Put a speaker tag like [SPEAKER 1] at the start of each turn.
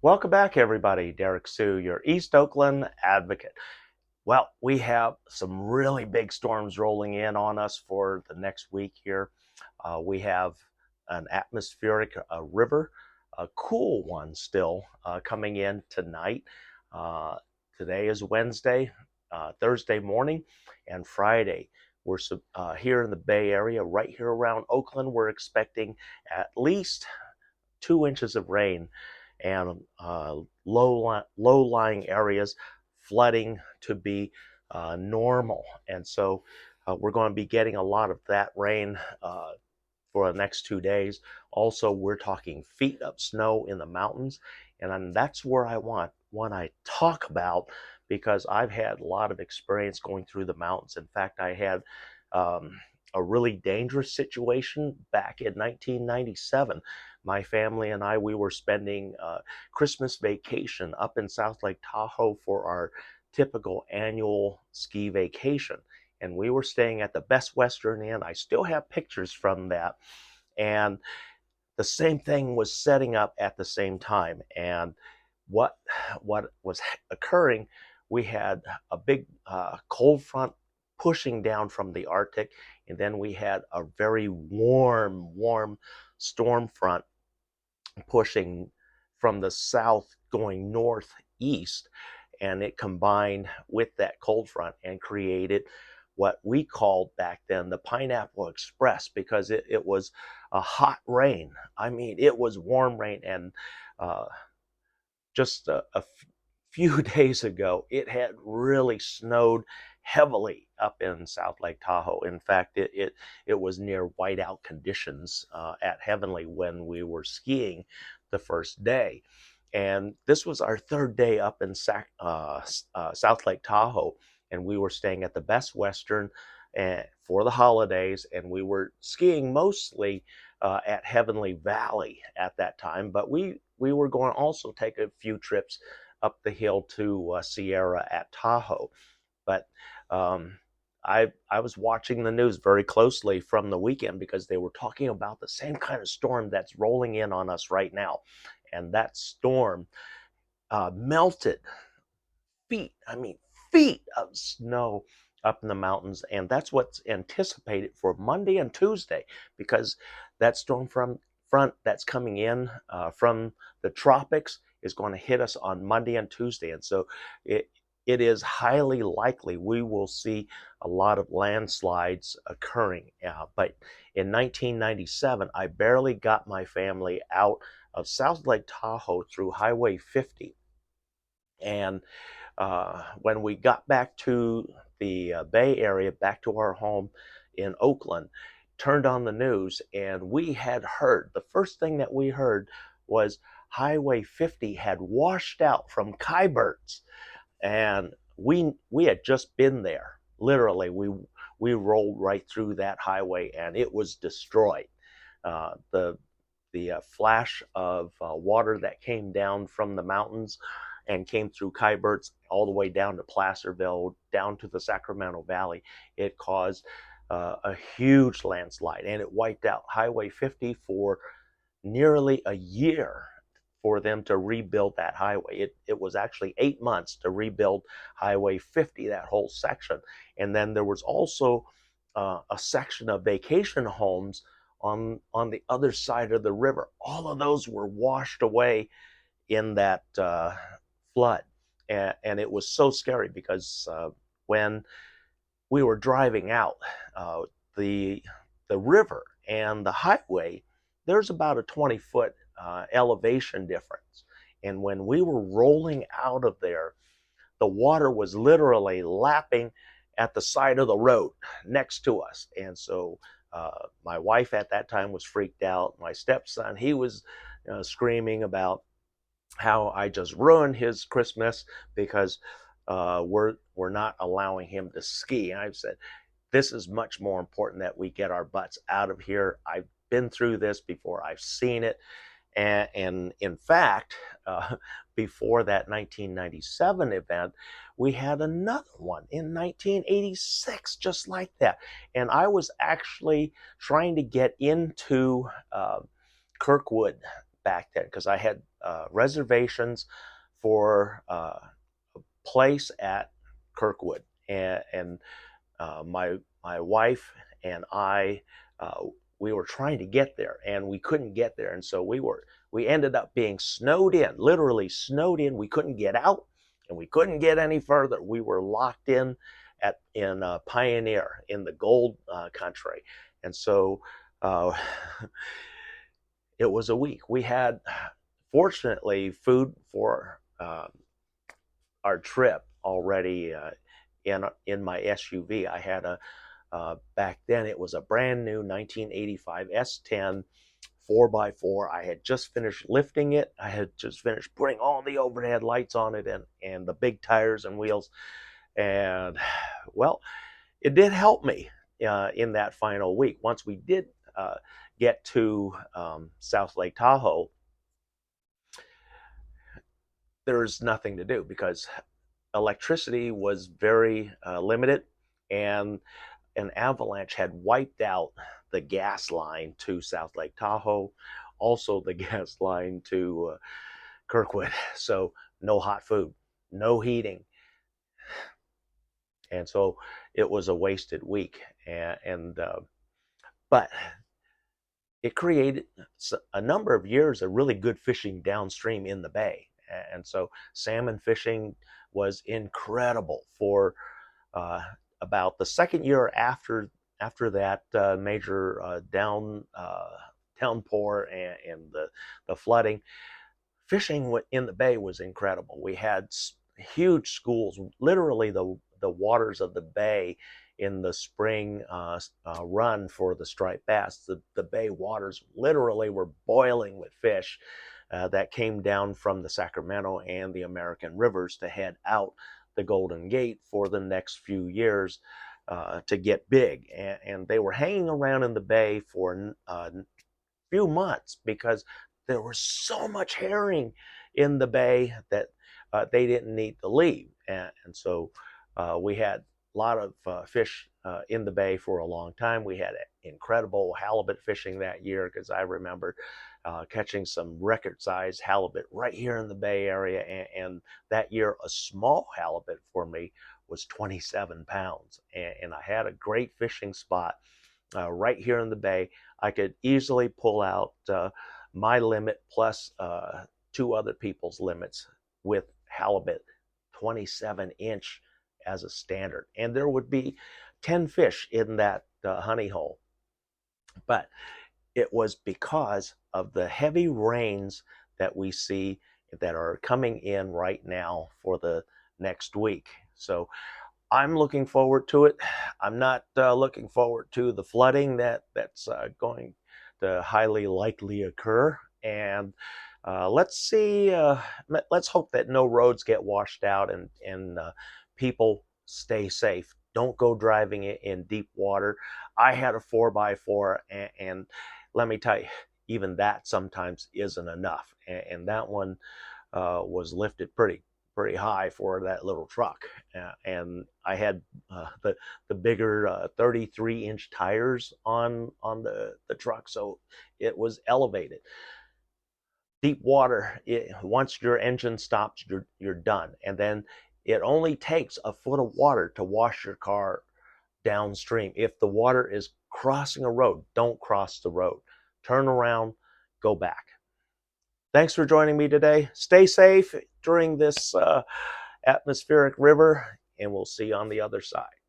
[SPEAKER 1] Welcome back, everybody. Derek Sue, your East Oakland advocate. Well, we have some really big storms rolling in on us for the next week here. We have an atmospheric river, a cool one still, coming in tonight. Uh, Today is Wednesday, Thursday morning, and Friday. We're here in the Bay Area, right here around Oakland. We're expecting at least 2 inches of rain and low-lying areas flooding to be normal. And so we're going to be getting a lot of that rain for the next 2 days. Also, we're talking feet of snow in the mountains, and that's where I want when I talk about, because I've had a lot of experience going through the mountains. In fact, I had a really dangerous situation back in 1997. My family and I, we were spending Christmas vacation up in So.Lake Tahoe for our typical annual ski vacation. And we were staying at the Best Western Inn. I still have pictures from that. And the same thing was setting up at the same time. And what was occurring, we had a big cold front pushing down from the Arctic, and then we had a very warm storm front pushing from the south going northeast, and it combined with that cold front and created what we called back then the Pineapple Express, because it was a hot rain. I mean, it was warm rain, and just a few days ago, it had really snowed heavily up in So.Lake Tahoe. In fact, it was near whiteout conditions at Heavenly when we were skiing the first day. And this was our third day up in So.Lake Tahoe, and we were staying at the Best Western for the holidays, and we were skiing mostly at Heavenly Valley at that time, but we were going to also take a few trips up the hill to Sierra at Tahoe. But I was watching the news very closely from the weekend, because they were talking about the same kind of storm that's rolling in on us right now. And that storm melted feet of snow up in the mountains. And that's what's anticipated for Monday and Tuesday, because that storm front that's coming in from the tropics is going to hit us on Monday and Tuesday. And so it is highly likely we will see a lot of landslides occurring. But in 1997, I barely got my family out of So.Lake Tahoe through Highway 50. And when we got back to the Bay Area, back to our home in Oakland, turned on the news, and we had heard, the first thing that we heard was Highway 50 had washed out from Kyberts. And we had just been there. Literally, we rolled right through that highway, and it was destroyed. The flash of water that came down from the mountains and came through Kyberts all the way down to Placerville, down to the Sacramento Valley, it caused a huge landslide, and it wiped out Highway 50 for nearly a year for them to rebuild that highway. It was actually 8 months to rebuild Highway 50, that whole section. And then there was also a section of vacation homes on the other side of the river. All of those were washed away in that flood. And it was so scary, because when we were driving out the river and the highway, there's about a 20-foot elevation difference. And when we were rolling out of there, the water was literally lapping at the side of the road next to us. And so my wife at that time was freaked out. My stepson, he was screaming about how I just ruined his Christmas, because we're not allowing him to ski. And I've said, this is much more important that we get our butts out of here. I've been through this before. I've seen it. And in fact, before that 1997 event, we had another one in 1986, just like that. And I was actually trying to get into Kirkwood back then, because I had reservations for a place at Kirkwood, and my wife and I, we were trying to get there, and we couldn't get there, and so we ended up being snowed in, literally snowed in. We couldn't get out, and we couldn't get any further. We were locked in in Pioneer in the gold country, and so uh, it was a week. We had, fortunately, food for our trip already in my SUV. I had back then it was a brand new 1985 S10 4x4. I had just finished lifting it. I had just finished putting all the overhead lights on it and the big tires and wheels. And well, it did help me in that final week. Once we did get to So.Lake Tahoe, there's nothing to do because electricity was very limited, and an avalanche had wiped out the gas line to So.Lake Tahoe, also the gas line to Kirkwood. So no hot food, no heating. And so it was a wasted week. But it created a number of years of really good fishing downstream in the bay. And so salmon fishing was incredible for about the second year after that major downpour and the flooding. Fishing in the bay was incredible. We had huge schools, literally the waters of the bay in the spring run for the striped bass. The bay waters literally were boiling with fish that came down from the Sacramento and the American rivers to head out the Golden Gate for the next few years to get big. And they were hanging around in the bay for a few months because there was so much herring in the bay that they didn't need to leave. And so we had a lot of fish in the bay for a long time. We had incredible halibut fishing that year because I remember catching some record-sized halibut right here in the Bay Area. And that year, a small halibut for me was 27 pounds. And I had a great fishing spot right here in the Bay. I could easily pull out my limit plus two other people's limits with halibut, 27-inch as a standard. And there would be 10 fish in that honey hole. But it was because of the heavy rains that we see that are coming in right now for the next week. So I'm looking forward to it. I'm not looking forward to the flooding that's going to highly likely occur. And let's see, let's hope that no roads get washed out and people stay safe. Don't go driving in deep water. I had a 4x4, and let me tell you, even that sometimes isn't enough. And that one was lifted pretty high for that little truck. And I had the bigger 33-inch tires on the truck, so it was elevated. Deep water, once your engine stops, you're done. And then it only takes a foot of water to wash your car downstream. If the water is crossing a road, don't cross the road. Turn around, go back. Thanks for joining me today. Stay safe during this atmospheric river, and we'll see you on the other side.